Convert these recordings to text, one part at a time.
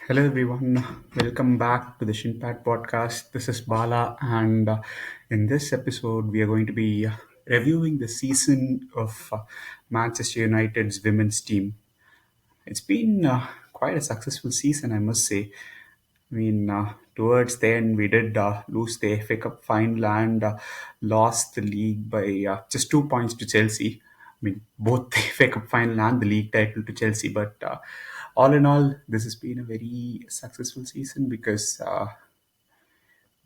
Hello everyone, welcome back to the Shinpad podcast. This is Bala, and in this episode, we are going to be reviewing the season of Manchester United's women's team. It's been quite a successful season, I must say. Towards the end, we did lose the FA Cup final and lost the league by just 2 points to Chelsea. Both the FA Cup final and the league title to Chelsea. But all in all, this has been a very successful season because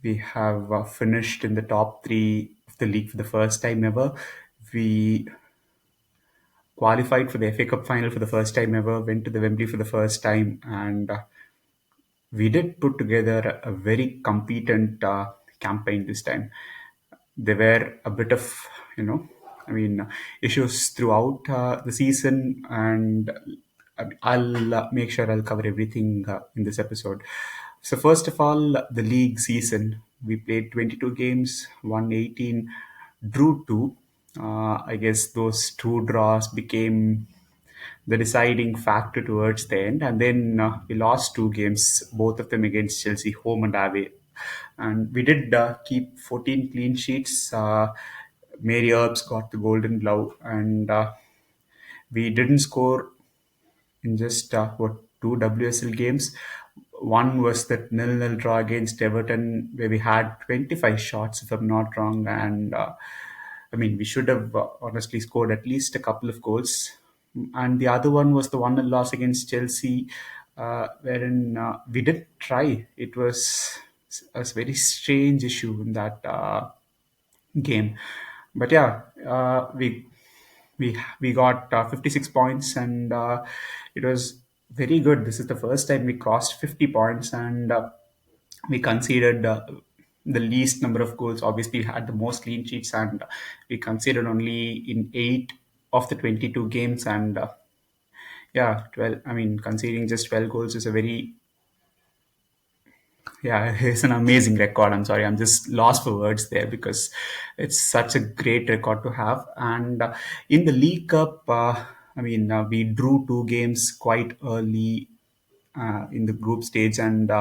we have finished in the top three of the league for the first time ever. We qualified for the FA Cup final for the first time ever, went to the Wembley for the first time, and we did put together a very competent campaign this time. There were a bit of, you know, issues throughout the season, and I'll make sure I'll cover everything in this episode. So, first of all, the league season. We played 22 games, won 18, drew 2. I guess those two draws became the deciding factor towards the end. And then we lost two games, both of them against Chelsea, home and away. And we did keep 14 clean sheets. Mary Earps got the golden glove, and we didn't score in just two WSL games. One was that nil-nil draw against Everton, where we had 25 shots, if I'm not wrong, and we should have honestly scored at least a couple of goals. And the other one was the 1-0 loss against Chelsea, wherein we did try. It was a very strange issue in that game. But yeah, we got 56 points, and it was very good. This is the first time we crossed 50 points, and we conceded the least number of goals. Obviously, we had the most clean sheets, and we conceded only in 8 of the 22 games. And yeah, 12. Conceding just 12 goals is a very yeah, it's an amazing record. I'm sorry, I'm just lost for words there because it's such a great record to have. And in the League Cup, we drew two games quite early in the group stage, and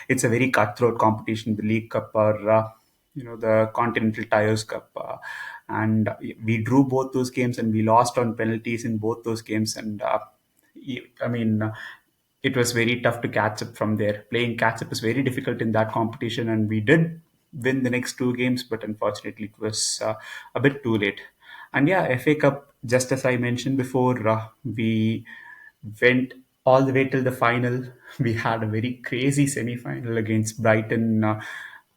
it's a very cutthroat competition. The League Cup or the Continental Tires Cup, and we drew both those games, and we lost on penalties in both those games. And I mean. It was very tough to catch up from there. Playing catch up is very difficult in that competition, and we did win the next two games, but unfortunately, it was a bit too late. And yeah, FA Cup, just as I mentioned before, we went all the way till the final. We had a very crazy semi final against Brighton.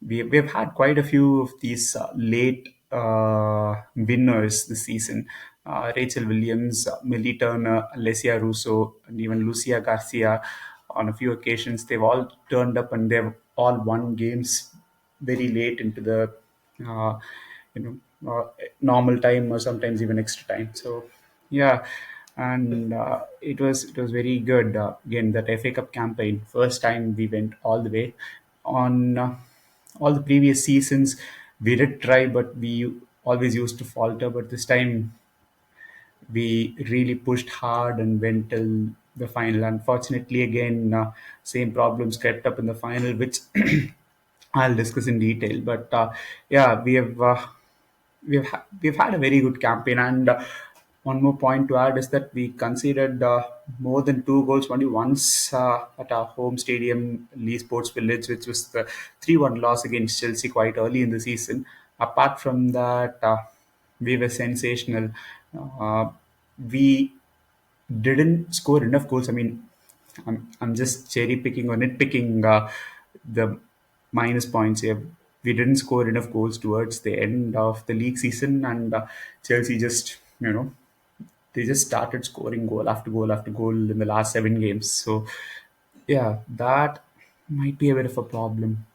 We've had quite a few of these late winners this season. Rachel Williams, Millie Turner, Alessia Russo, and even Lucia Garcia. On a few occasions, they've all turned up and they've all won games very late into the uh, normal time or sometimes even extra time. So yeah, and it was very good. Again, that FA Cup campaign, first time we went all the way. On all the previous seasons, we did try, but we always used to falter. But this time, we really pushed hard and went till the final. Unfortunately, again, same problems crept up in the final, which I'll discuss in detail. But yeah, we've had a very good campaign, and one more point to add is that we conceded more than two goals only once at our home stadium, Lee Sports Village, which was the 3-1 loss against Chelsea quite early in the season. Apart from that, we were sensational. Uh, we didn't score enough goals. I'm just cherry picking or nitpicking the minus points here. We didn't score enough goals towards the end of the league season, and Chelsea just, they just started scoring goal after goal after goal in the last 7 games. So, yeah, that might be a bit of a problem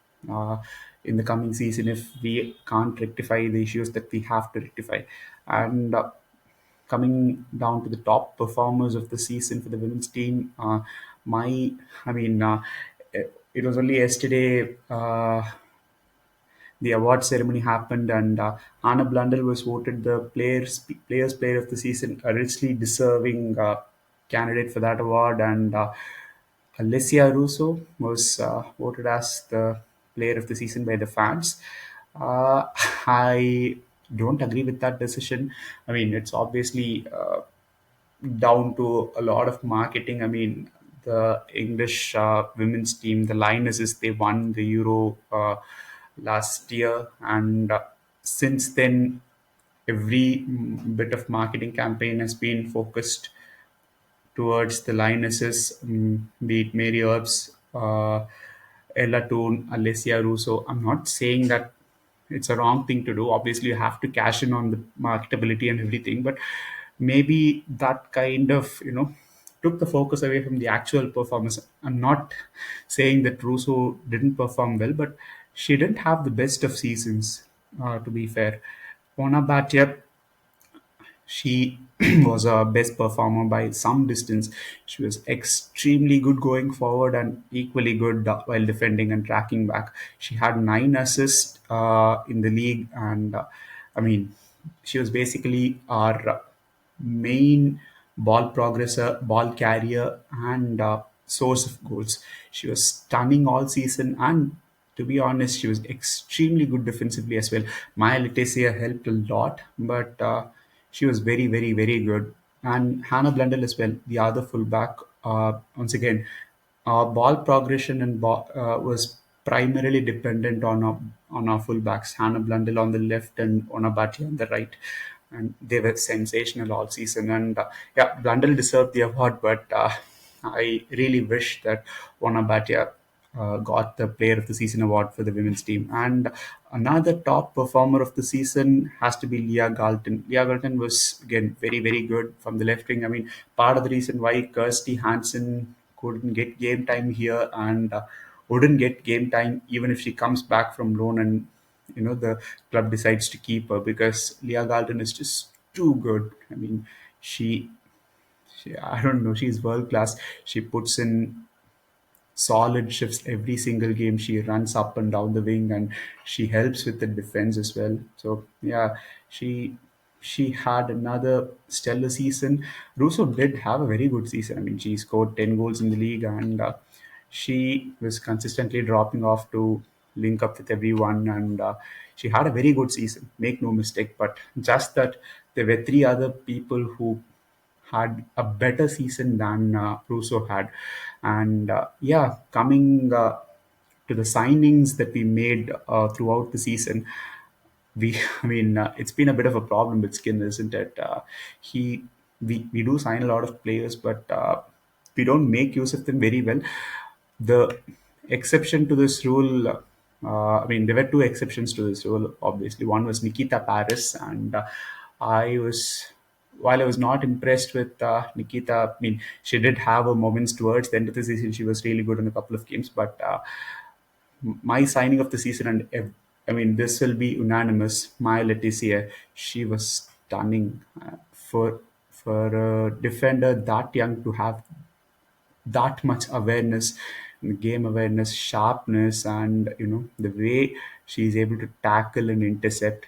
in the coming season if we can't rectify the issues that we have to rectify. And coming down to the top performers of the season for the women's team, my, I mean, it was only yesterday. The award ceremony happened, and Anna Blundell was voted the players player of the season, a richly deserving candidate for that award. And Alessia Russo was voted as the player of the season by the fans. I don't agree with that decision. I mean, it's obviously down to a lot of marketing. I mean, the English women's team, the Lionesses, they won the Euro last year, and since then, every bit of marketing campaign has been focused towards the Lionesses, be it Mary Earps, Ella Toone, Alessia Russo. I'm not saying that it's a wrong thing to do. Obviously, you have to cash in on the marketability and everything, but maybe that kind of, took the focus away from the actual performance. I'm not saying that Russo didn't perform well, but she didn't have the best of seasons, to be fair. Ona Batlle, she was a best performer by some distance. She was extremely good going forward and equally good while defending and tracking back. She had 9 assists in the league, and I mean, she was basically our main ball progressor, ball carrier, and source of goals. She was stunning all season, and to be honest, she was extremely good defensively as well. Maya Letizia helped a lot, but she was very, very, very good. And Hannah Blundell as well, the other fullback. Once again, ball progression and was primarily dependent on our fullbacks, Hannah Blundell on the left and Onabati on the right, and they were sensational all season. And yeah, Blundell deserved the award, but I really wish that Onabati got the Player of the Season award for the women's team. And another top performer of the season has to be Leah Galton. Leah Galton was again very, very good from the left wing. I mean, part of the reason why Kirsty Hansen couldn't get game time here and wouldn't get game time even if she comes back from loan, and the club decides to keep her because Leah Galton is just too good. I mean, she, she I don't know, she's world class. She puts in solid shifts every single game. She runs up and down the wing, and she helps with the defense as well. So yeah, she she had another stellar season. Russo did have a very good season. I mean, she scored 10 goals in the league, and she was consistently dropping off to link up with everyone, and she had a very good season. Make no mistake, but just that there were three other people who had a better season than Russo had. And yeah, coming to the signings that we made throughout the season, I mean, it's been a bit of a problem with Skin, isn't it? We do sign a lot of players, but we don't make use of them very well. The exception to this rule, I mean, there were two exceptions to this rule. Obviously, one was Nikita Paris, and I was. While I was not impressed with Nikita, I mean, she did have her moments towards the end of the season. She was really good in a couple of games, but my signing of the season, and I mean, this will be unanimous. My Leticia, she was stunning for a defender that young to have that much awareness, game awareness, sharpness, and the way she's able to tackle and intercept.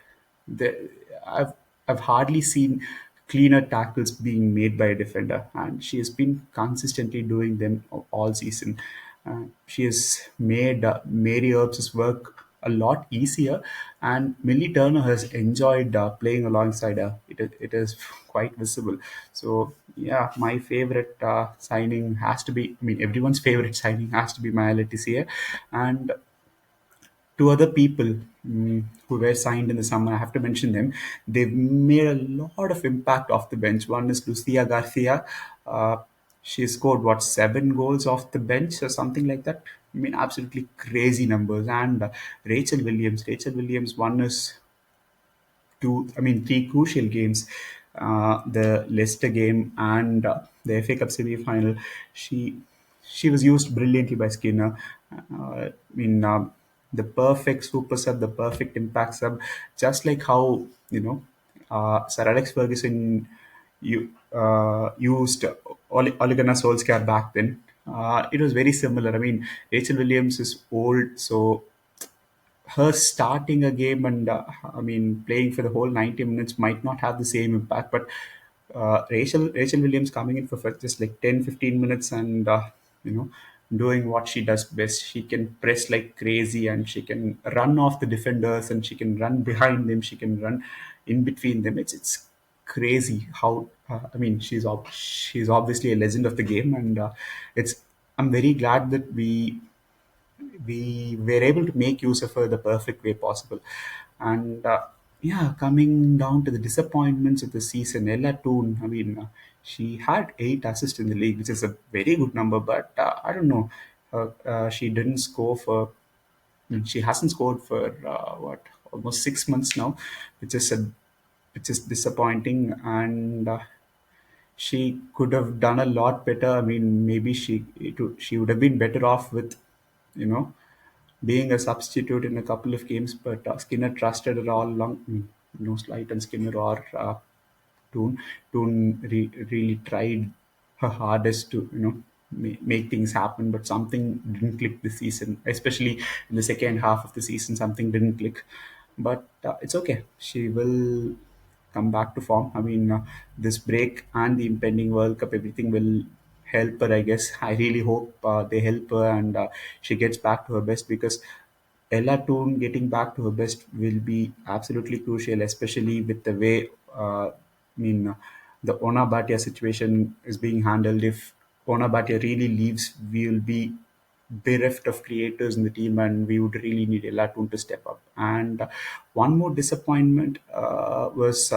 The, I've I've hardly seen cleaner tackles being made by a defender, and she has been consistently doing them all season. She has made Mary Earps' work a lot easier, and Millie Turner has enjoyed playing alongside her. It is quite visible. So yeah, my favorite signing has to be. I mean, everyone's favorite signing has to be Maya Letizia, and two other people who were signed in the summer. I have to mention them. They've made a lot of impact off the bench. One is Lucia Garcia. Uh, she scored what 7 goals off the bench or something like that. I mean, absolutely crazy numbers. And Rachel Williams. Rachel Williams. One is three crucial games, the Leicester game and the FA Cup semi-final. She she was used brilliantly by Skinner. The perfect super sub, the perfect impact sub, just like how Sir Alex Ferguson used Ole Gunnar Solskjaer back then. It was very similar. I mean, Rachel Williams is old, so her starting a game and playing for the whole 90 minutes might not have the same impact, but Rachel Williams coming in for just like 10-15 minutes and doing what she does best. She can press like crazy, and she can run off the defenders, and she can run behind them. She can run in between them. It's crazy how I mean she's obviously a legend of the game, and it's I'm very glad that we were able to make use of her the perfect way possible. And yeah, coming down to the disappointments of the season, Ella Toon, I mean, she had 8 assists in the league, which is a very good number, but I don't know. She didn't score for, she hasn't scored for what, almost 6 months now, which is which is disappointing. And she could have done a lot better. I mean, maybe she would have been better off with, you know, being a substitute in a couple of games. But Skinner trusted her all along. No slight on Skinner or Toon. Toon really tried her hardest to, make things happen, but something didn't click this season, especially in the second half of the season. Something didn't click, but it's okay. She will come back to form. I mean, this break and the impending World Cup, everything will help her, I guess. I really hope they help her, and she gets back to her best, because Ella Toon getting back to her best will be absolutely crucial, especially with the way, the Ona Bhatia situation is being handled. If Ona Bhatia really leaves, we will be bereft of creators in the team, and we would really need Ella Toon to step up. And one more disappointment was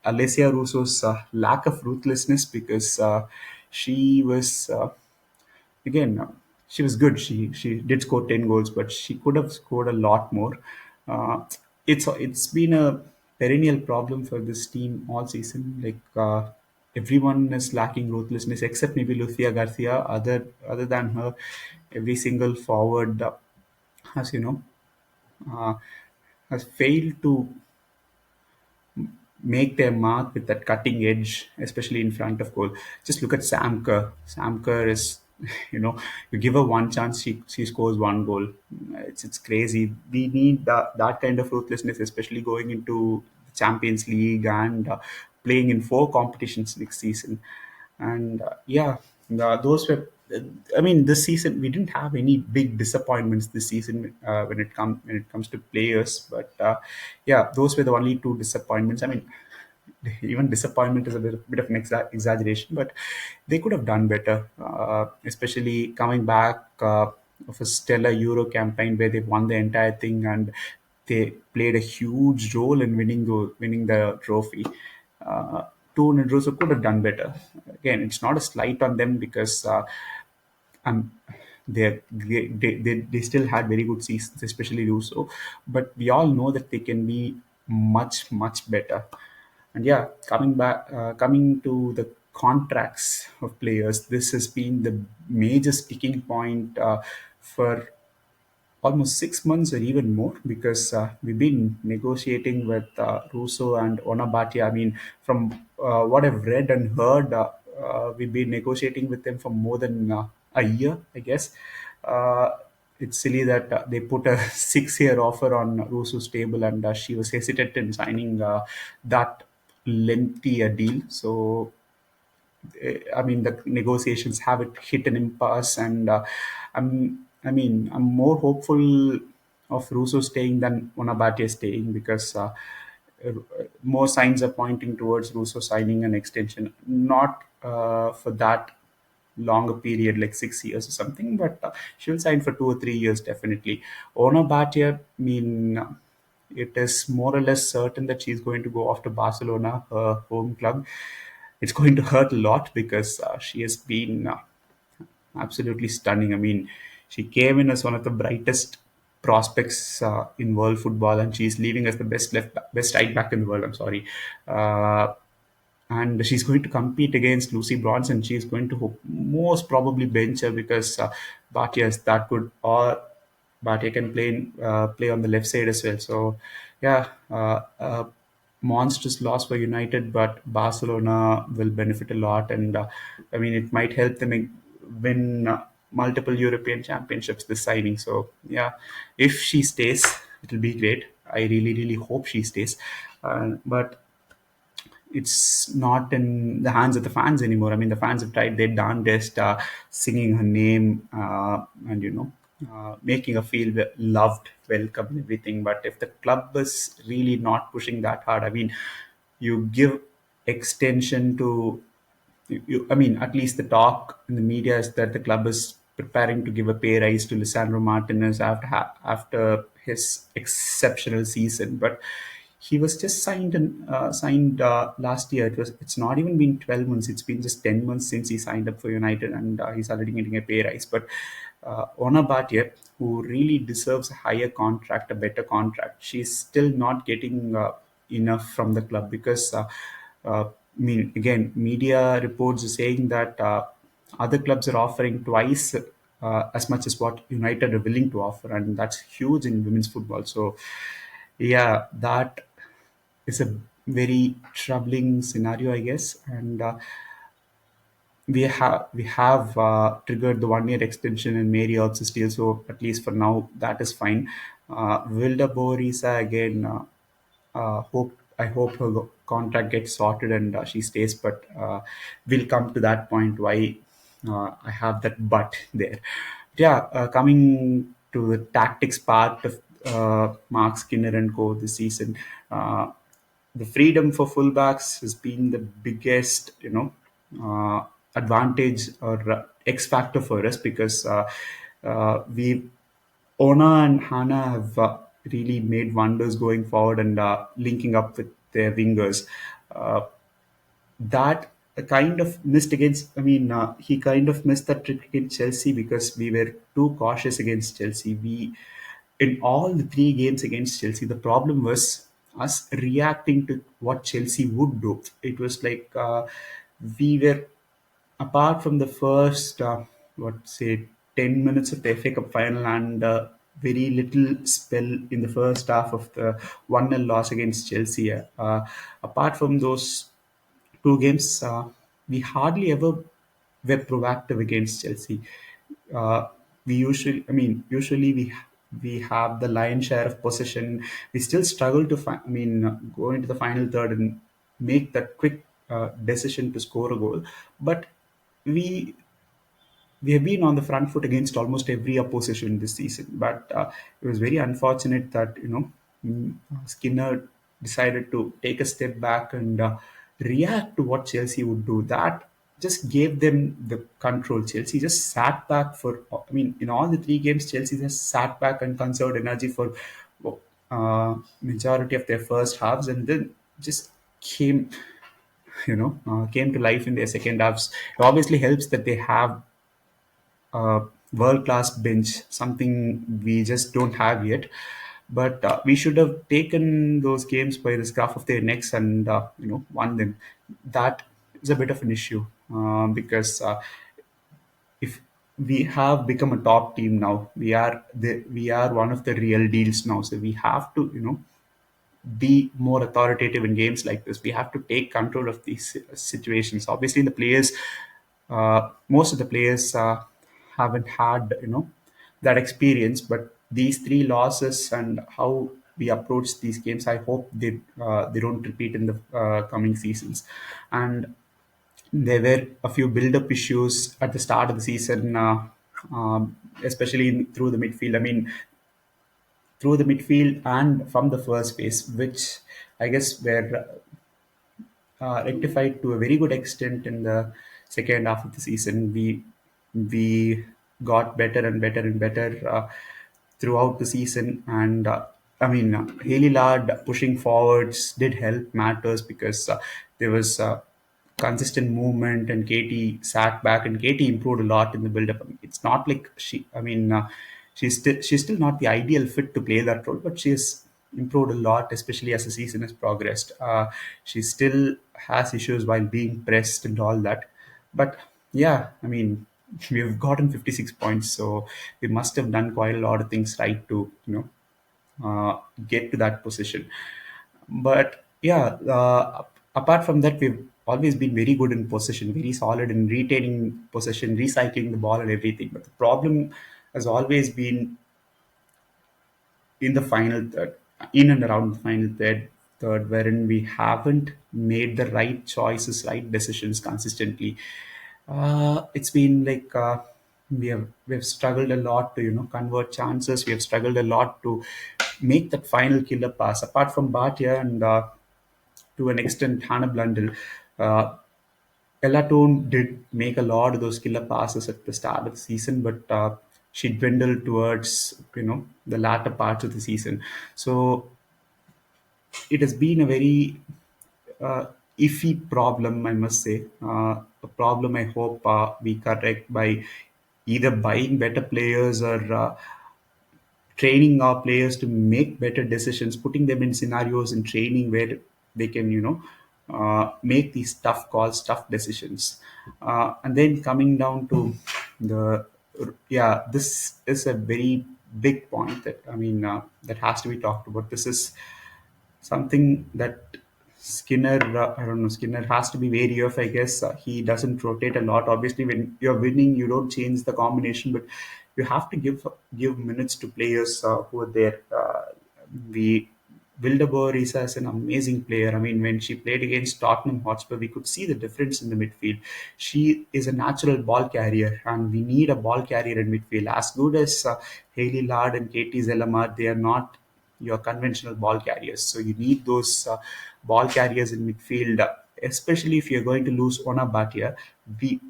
Alessia Russo's lack of ruthlessness, because she was. Again, she was good. She did score 10 goals, but she could have scored a lot more. It's been a perennial problem for this team all season. Like everyone is lacking ruthlessness except maybe Lucia Garcia. Other than her, every single forward has uh, has failed to make their mark with that cutting edge, especially in front of goal. Just look at Sam Kerr. Sam Kerr is, you give her one chance, she scores one goal. It's crazy. We need that kind of ruthlessness, especially going into the Champions League and playing in 4 competitions next season. And yeah, those were. I mean, this season we didn't have any big disappointments this season when it comes to players, but yeah, those were the only 2 disappointments. I mean, even disappointment is a bit of an exaggeration, but they could have done better, especially coming back of a stellar Euro campaign where they won the entire thing, and they played a huge role in winning the trophy. Uh, Toon and Russo could have done better. Again, it's not a slight on them, because um, they still had very good seasons, especially Russo. But we all know that they can be much better. And yeah, coming to the contracts of players, this has been the major sticking point for almost 6 months or even more, because we've been negotiating with Russo and Onabatia. I mean, from what I've read and heard, we've been negotiating with them for more than a year, I guess. Uh, it's silly that they put a 6-year offer on Russo's table, and she was hesitant in signing that lengthy a deal. So I mean, the negotiations have it hit an impasse, and I'm more hopeful of Russo staying than Onabate staying, because more signs are pointing towards Russo signing an extension, not for that longer period, like 6 years or something, but she'll sign for 2 or 3 years definitely. Onabatia, I mean, it is more or less certain that she's going to go off to Barcelona, her home club. It's going to hurt a lot, because she has been absolutely stunning. I mean, she came in as one of the brightest prospects in world football, and she's leaving as the best right back in the world. I'm sorry. Uh, and she's going to compete against Lucy Bronson. She's going to most probably bench her, because Bhatia is that good, or Bhatia can play on the left side as well. So, yeah, monstrous loss for United, but Barcelona will benefit a lot, and I mean, it might help them win multiple European championships this signing. So, yeah, if she stays, it'll be great. I really, really hope she stays. But it's not in the hands of the fans anymore. I mean, the fans have tried their darndest, singing her name, and making her feel loved, welcome, and everything. But if the club is really not pushing that hard, I mean, you give extension to I mean, at least the talk in the media is that the club is preparing to give a pay rise to Lisandro Martinez after his exceptional season. But he was just signed last year. It's not even been 12 months. It's been just 10 months since he signed up for United, and he's already getting a pay rise. But Ona Batlle, who really deserves a higher contract, a better contract, she's still not getting enough from the club because. I mean, again, media reports are saying that other clubs are offering twice as much as what United are willing to offer, and that's huge in women's football. So, yeah, that is a very troubling scenario, I guess. And we have triggered the 1 year extension in Mary also still, so at least for now that is fine. Wilda Borisa again. I hope her contract gets sorted and she stays. But we'll come to that point why I have that but there. Yeah, coming to the tactics part of Mark Skinner and co this season, the freedom for fullbacks has been the biggest, advantage or X factor for us because we Ona and Hannah have really made wonders going forward and linking up with their wingers. Uh, that kind of missed against, I mean, he kind of missed that trick against Chelsea because we were too cautious against Chelsea. In all the three games against Chelsea, the problem was us reacting to what Chelsea would do. It was like we were apart from the first, what say, 10 minutes of the FA Cup final and very little spell in the first half of the 1-0 loss against Chelsea. Apart from those two games, we hardly ever were proactive against Chelsea. Uh, usually we have the lion's share of possession. We still struggle to go into the final third and make that quick decision to score a goal. But we we have been on the front foot against almost every opposition this season. But it was very unfortunate that Skinner decided to take a step back and react to what Chelsea would do. That just gave them the control. Chelsea just sat back for. I mean, in all the three games, Chelsea just sat back and conserved energy for majority of their first halves, and then just came came to life in their second halves. It obviously helps that they have world class bench, something we just don't have yet. But we should have taken those games by the scruff of their necks and won them. That is a bit of an issue because if we have become a top team now, we are one of the real deals now. So we have to be more authoritative in games like this. We have to take control of these situations. Obviously, the players, most of the players haven't had that experience. But these three losses and how we approach these games, I hope they don't repeat in the coming seasons. And there were a few build-up issues at the start of the season, especially through the midfield. I mean, through the midfield and from the first phase, which I guess were rectified to a very good extent in the second half of the season. We got better and better and better throughout the season, and Haley Lard pushing forwards did help matters because there was consistent movement, and Katie sat back, and Katie improved a lot in the build-up. I mean, it's not like she's still not the ideal fit to play that role, but she's improved a lot, especially as the season has progressed. She still has issues while being pressed and all that, but yeah, I mean, we've gotten 56 points, so we must have done quite a lot of things right to get to that position. But yeah, apart from that, we've always been very good in possession, very solid in retaining possession, recycling the ball, and everything. But the problem has always been in the final third, in and around the final third. third, wherein we haven't made the right choices, right decisions consistently. It's been like we have struggled a lot to convert chances. We have struggled a lot to make that final killer pass. Apart from Batlle and to an extent Hannah Blundell, uh, Elatone did make a lot of those killer passes at the start of the season, but she dwindled towards the latter parts of the season. So it has been a very uh, iffy problem, I must say. A problem I hope we correct by either buying better players or training our players to make better decisions, putting them in scenarios in training where they can, make these tough calls, tough decisions. And then coming down to the, yeah, this is a very big point that, that has to be talked about. This is something that Skinner, I don't know, Skinner has to be wary of, I guess. He doesn't rotate a lot. Obviously, when you're winning, you don't change the combination, but you have to give minutes to players who are there. We Wildeboer Risa is an amazing player. I mean, when she played against Tottenham Hotspur, we could see the difference in the midfield. She is a natural ball carrier, and we need a ball carrier in midfield. As good as Hayley Lard and Katie Zellamar, they are not your conventional ball carriers. So you need those ball carriers in midfield, especially if you're going to lose Ona Bhatia. We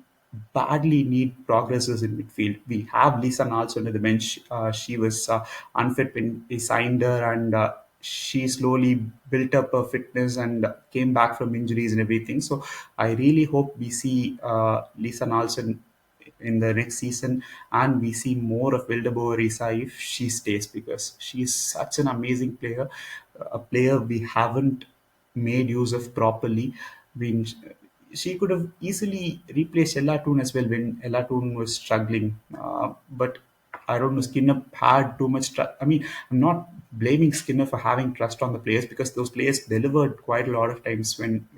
badly need progressors in midfield. We have Lisa Nalson on the bench. She was unfit when we signed her, and she slowly built up her fitness and came back from injuries and everything. So I really hope we see Lisa Nalson in the next season, and we see more of Wildeboer Risa if she stays, because she's such an amazing player, a player we haven't made use of properly. We, she could have easily replaced Ella Toon as well when Ella Toon was struggling, but I don't know. Skinner had too much trust. I mean, I'm not blaming Skinner for having trust on the players, because those players delivered quite a lot of times when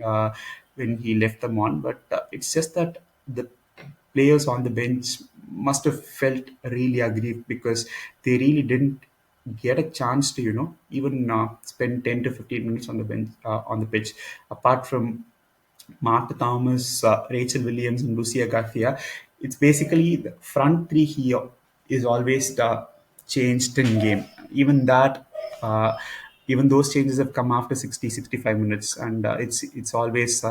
he left them on. But it's just that the players on the bench must have felt really aggrieved, because they really didn't get a chance to even spend 10 to 15 minutes on the bench, on the pitch. Apart from Mark Thomas, Rachel Williams, and Lucia Garcia, it's basically the front three here is always changed in game. Even that, uh, even those changes have come after 60, 65 minutes, and it's always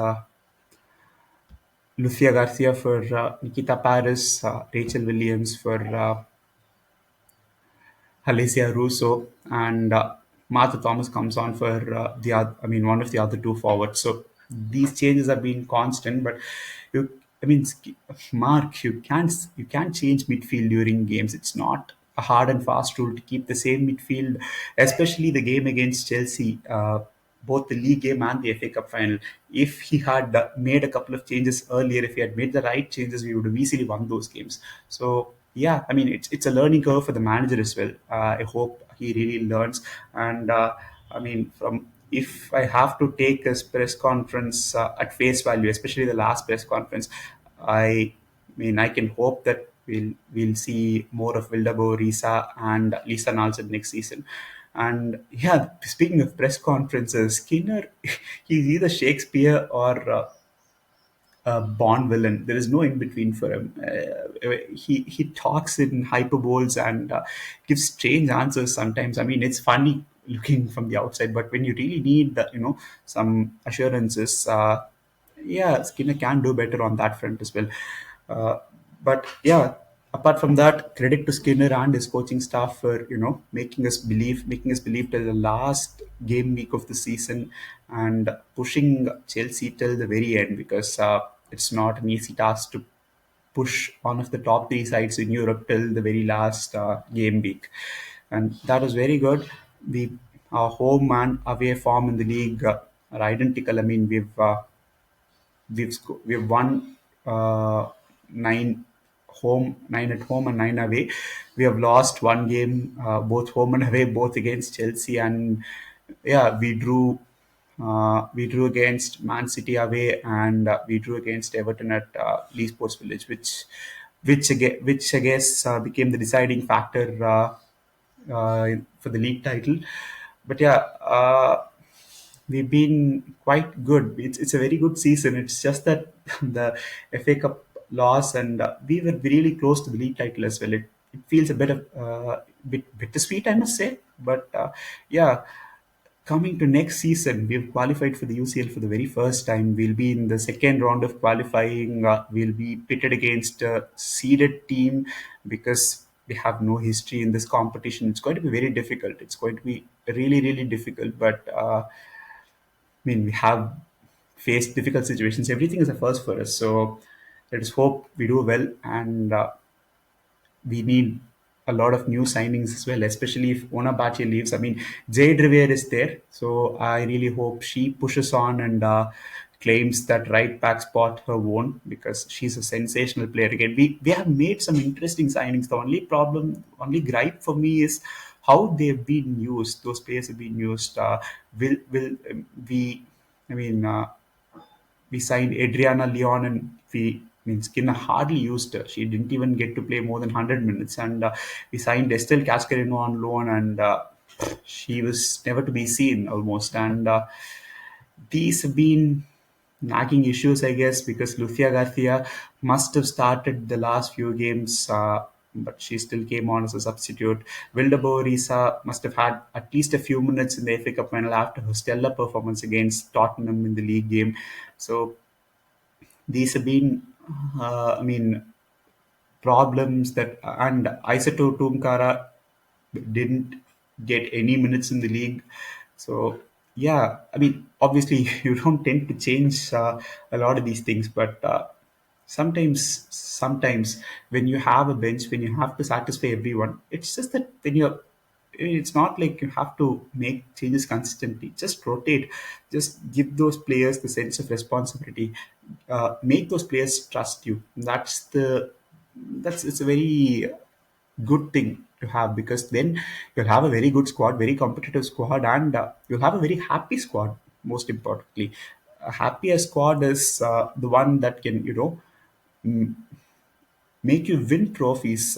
Lucia Garcia for Nikita Paris, Rachel Williams for Alicia Russo, and Martha Thomas comes on for one of the other two forwards. So these changes have been constant, but you, I mean, Mark, you can't change midfield during games. It's not a hard and fast rule to keep the same midfield, especially the game against Chelsea. Both the league game and the FA Cup final. If he had made a couple of changes earlier, if he had made the right changes, we would have easily won those games. So yeah, I mean, it's a learning curve for the manager as well. I hope he really learns. And I mean, from if I have to take his press conference at face value, especially the last press conference, I mean, I can hope that we'll see more of Wildeboer Risa and Lisa Nalson next season. And yeah, speaking of press conferences, Skinner, he's either Shakespeare or Bond villain. There is no in between for him. He talks in hyperboles and gives strange answers sometimes. I mean, it's funny looking from the outside, but when you really need some assurances, yeah, Skinner can do better on that front as well. Uh, but yeah, apart from that, credit to Skinner and his coaching staff for making us believe till the last game week of the season, and pushing Chelsea till the very end, because it's not an easy task to push one of the top three sides in Europe till the very last game week, and that was very good. We Our home and away form in the league are identical. I mean, we've won nine at home and nine away. We have lost one game, both home and away, both against Chelsea, and yeah, we drew against Man City away, and we drew against Everton at Lee Sports Village, which I guess became the deciding factor for the league title. But yeah. we've been quite good. It's a very good season. It's just that the FA Cup loss, and we were really close to the league title as well. It feels a bit of bit bittersweet, I must say. But yeah, coming to next season, we've qualified for the UCL for the very first time. We'll be in the second round of qualifying. We'll be pitted against a seeded team because we have no history in this competition. It's going to be very difficult. It's going to be really, really difficult. But we have faced difficult situations. Everything is a first for us. So let us hope we do well, and we need a lot of new signings as well, especially if Ona Batlle leaves. I mean, Jade Revere is there, so I really hope she pushes on and claims that right back spot her own, because she's a sensational player again. We have made some interesting signings. The only problem, only gripe for me is how they've been used. Those players have been used. Will we? I mean, we signed Adriana Leon, and Skinner hardly used her. She didn't even get to play more than 100 minutes. And we signed Estelle Cascarino on loan, and she was never to be seen almost. And these have been nagging issues, I guess, because Lucia Garcia must have started the last few games, but she still came on as a substitute. Wildeborg Risa must have had at least a few minutes in the FA Cup final after her stellar performance against Tottenham in the league game. So these have been, problems that, and Isato Tumkara didn't get any minutes in the league. So yeah, obviously you don't tend to change a lot of these things, but sometimes when you have a bench, when you have to satisfy everyone, it's just that when you're, it's not like you have to make changes consistently. Just rotate, just give those players the sense of responsibility, make those players trust you. That's it's a very good thing to have, because then you'll have a very good squad, very competitive squad, and you'll have a very happy squad. Most importantly, a happier squad is the one that can, make you win trophies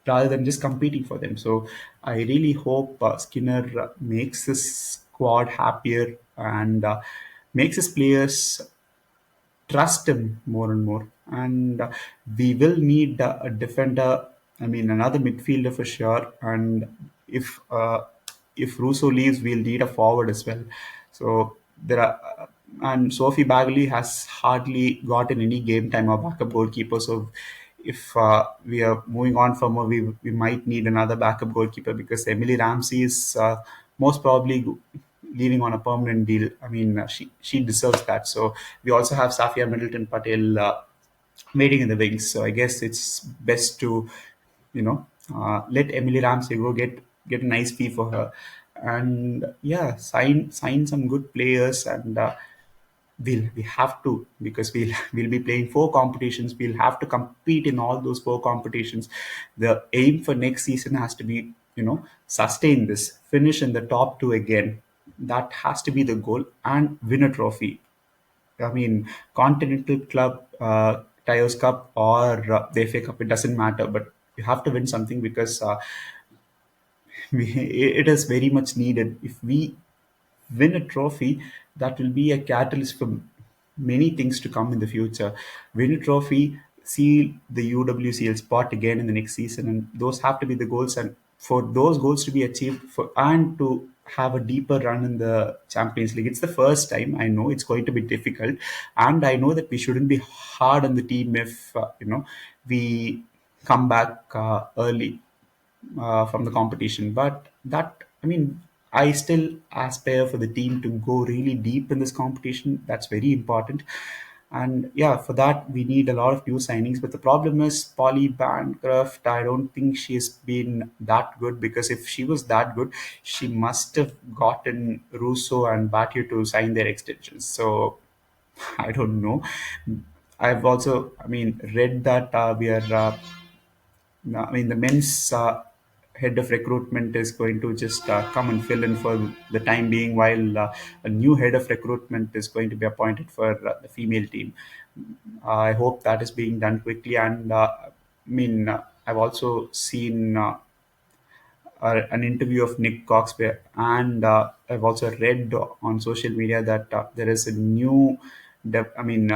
rather than just competing for them. So I really hope Skinner makes his squad happier, and makes his players trust him more and more. And we will need a defender, another midfielder for sure. And if Russo leaves, we'll need a forward as well. So there are, and Sophie Bagley has hardly gotten any game time, or backup goalkeeper. So if we are moving on from her, we might need another backup goalkeeper, because Emily Ramsey is most probably leaving on a permanent deal. She deserves that. So we also have Safia Middleton-Patel waiting in the wings. So I guess it's best to, let Emily Ramsey go, get a nice fee for her, and yeah, sign some good players. And we have to, because we'll be playing four competitions. We'll have to compete in all those four competitions. The aim for next season has to be, sustain this, finish in the top two again. That has to be the goal, and win a trophy. Continental Club, Tyres Cup, or the FA Cup, it doesn't matter, but you have to win something, because it is very much needed. If we win a trophy, that will be a catalyst for many things to come in the future. Win a trophy, see the UWCL spot again in the next season, and those have to be the goals. And for those goals to be achieved, and to have a deeper run in the Champions League, it's the first time. I know it's going to be difficult, and I know that we shouldn't be hard on the team if we come back early from the competition. But I still aspire for the team to go really deep in this competition. That's very important. And yeah, for that we need a lot of new signings. But the problem is Polly Bancroft. I don't think she's been that good, because if she was that good, she must have gotten Russo and Batlle to sign their extensions. So I don't know. I've also, read that we are no, the men's head of recruitment is going to just come and fill in for the time being, while a new head of recruitment is going to be appointed for the female team. I hope that is being done quickly. And I've also seen an interview of Nick Coxbear, and I've also read on social media that there is a new, I mean,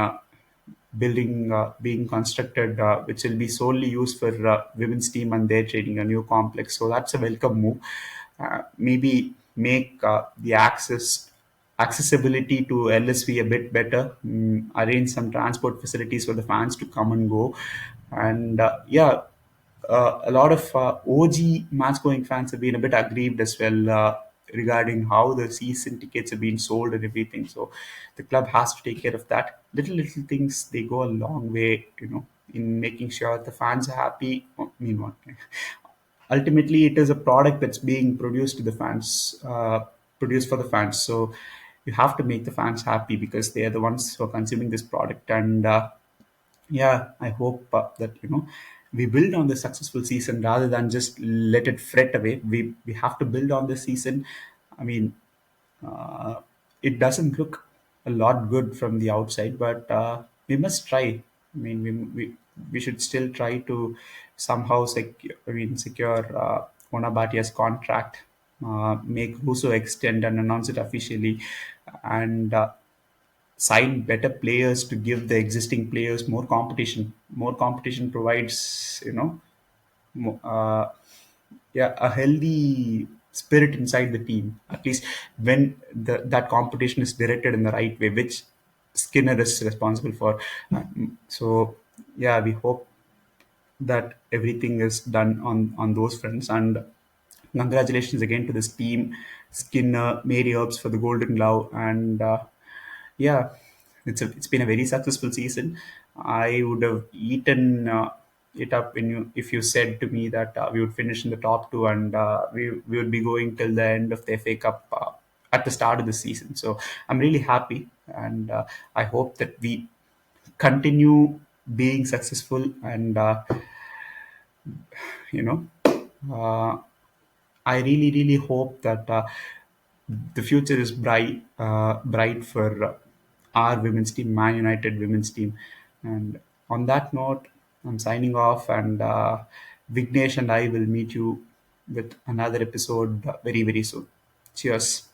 building being constructed, which will be solely used for women's team and their training, a new complex. So that's a welcome move. Maybe make the accessibility to LSV a bit better. Arrange some transport facilities for the fans to come and go, and yeah, a lot of OG match going fans have been a bit aggrieved as well regarding how the season tickets have been sold and everything. So the club has to take care of that. Little things, they go a long way, in making sure the fans are happy. I mean, what? Ultimately, it is a product that's being produced to the fans, produced for the fans. So you have to make the fans happy because they are the ones who are consuming this product. And yeah, I hope that we build on the successful season rather than just let it fret away. We have to build on this season. I mean, uh, it doesn't look a lot good from the outside, but we must try. I mean, we should still try to somehow secure Ona Batia's contract, make Russo extend and announce it officially, and sign better players to give the existing players more competition. More competition provides, yeah, a healthy spirit inside the team. At least when that competition is directed in the right way, which Skinner is responsible for. So yeah, we hope that everything is done on those fronts. And congratulations again to this team, Skinner, Mary Earps for the Golden Glove, and yeah, it's been a very successful season. I would have eaten it up when if you said to me that we would finish in the top two, and we would be going till the end of the FA Cup at the start of the season. So I'm really happy, and I hope that we continue being successful, and you know uh, I really hope that the future is bright for our women's team, Man United women's team. And on that note, I'm signing off, and Vignesh and I will meet you with another episode very soon. Cheers.